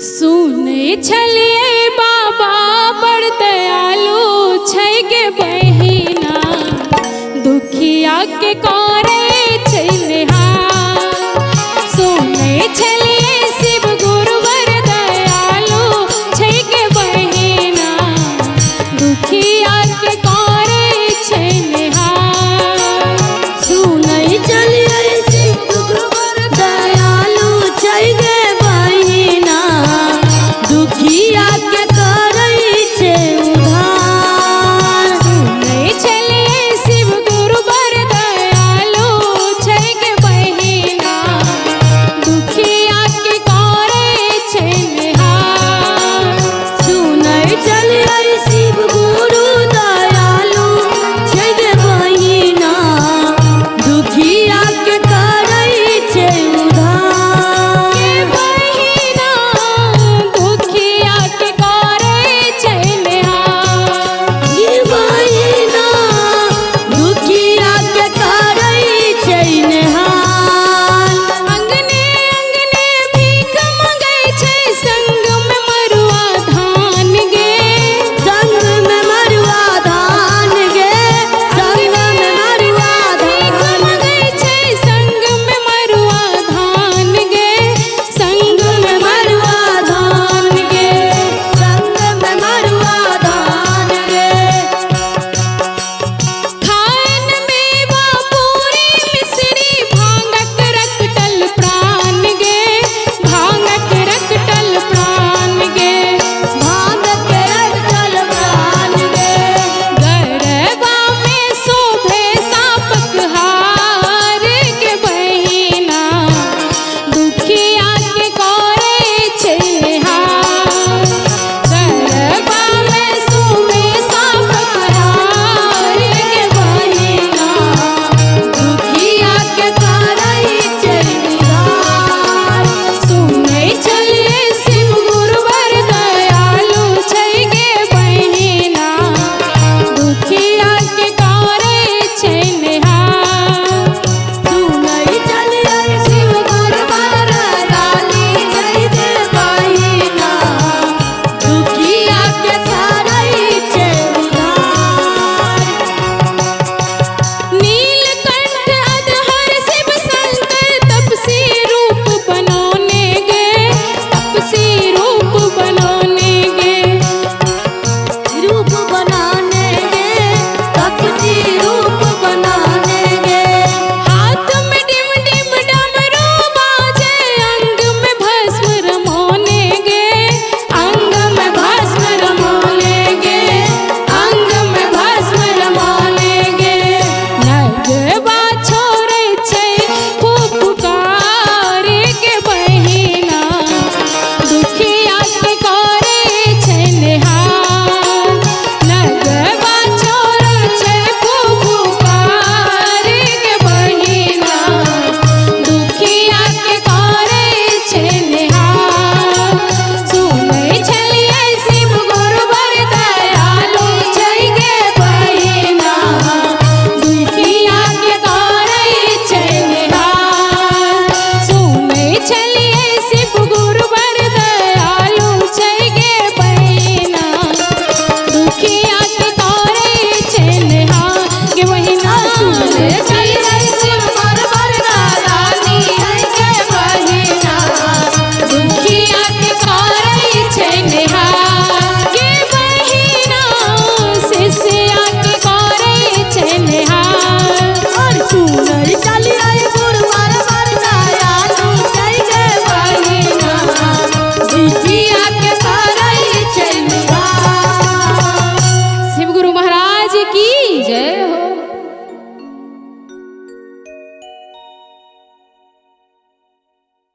सुने छलिए बाबा बड़ दयालु छै गे बहिना, दुखिया के करे छै निहार। सुने छलिए शिव गुरु बड़ दयालु छै गे बहिना, दुखिया के करे छै निहार। सुने छलिए शिव गुरु बड़ दयालु छै गे बहिना, दुखिया के करे छै उद्धार। सुने छलिए शिव गुरु बड़ दयालु छै गे बहिना, दुखिया के करे छै निहार। सुने छलिए शिव गुरु दयालु छै गे बहिना, दुखिया के करे छै उद्धार। गे बहिना, दुखिया के करे छै निहार। गे बहिना, दुखिया के करे छै निहार। अंगने अंगने भीख मंगै छै, संग में मरुआ धान गे। संग में मरुआ धान गे, संग में मरुआ भीख धान मंगै छै, संग में मरुआ धान गे। संग में मरुआ धान गे। संग में मरुआ धान गे। खान मेवा पूरी मिश्री, भांगक रखटल प्राण गे। भांगक रखटल प्राण गे। भांग के रखटल प्राण गे। गरबा में शोभे सापक हार गे बहिना, दुखिया के करे छै निहार। गरबा में शोभे सापक हार गे बहिना, दुखिया के करे छै निहार। सुने छलिए शिव गुरु बड़ दयालु छै गे बहिना, दुखिया के करे छै निहार। सुने छलिए शिव गुरु बड़ दयालु छै गे बहिना, दुखिया के करे छै उद्धार। नीलकंठ अधहर शिव शंकर तपसी रूप बनौने गे। तपसी रूप बनौने गे। रूप बनाने गे, तपसी रूप बनाने गे। हाथ में डिम डिम डमरू बाजे, अंग में भस्म रमौने गे। अंग में भस्म रमौने गे। अंग में भस्म रमौने गे। नगवा छोड़ै छै फुफकार गे बहिना, दुखिया के करे छै निहार। नगवा छोड़ै छै फुफकार गे बहिना, दुखिया के करे छै निहार। सुनै छलिए शिव गुरु बड़ दयालु छै गे बहिना, दुखिया के करे छै निहार। सुनै छलिए शिव गुरु बड़ दयालु छै गे बहिना, दुखिया के करे छै निहार। गे बहिना, सुने छलिए शिव गुरु बड़ दयालु छै गे बहिना, दुखिया के करे छै निहार। गे बहिना, शिष्या के करे छै निहार। और सुने छलिए गुरु बड़ दयालु छै गे बहिना, दुखिया के करे छै निहार। शिव गुरु महाराज की जय हो।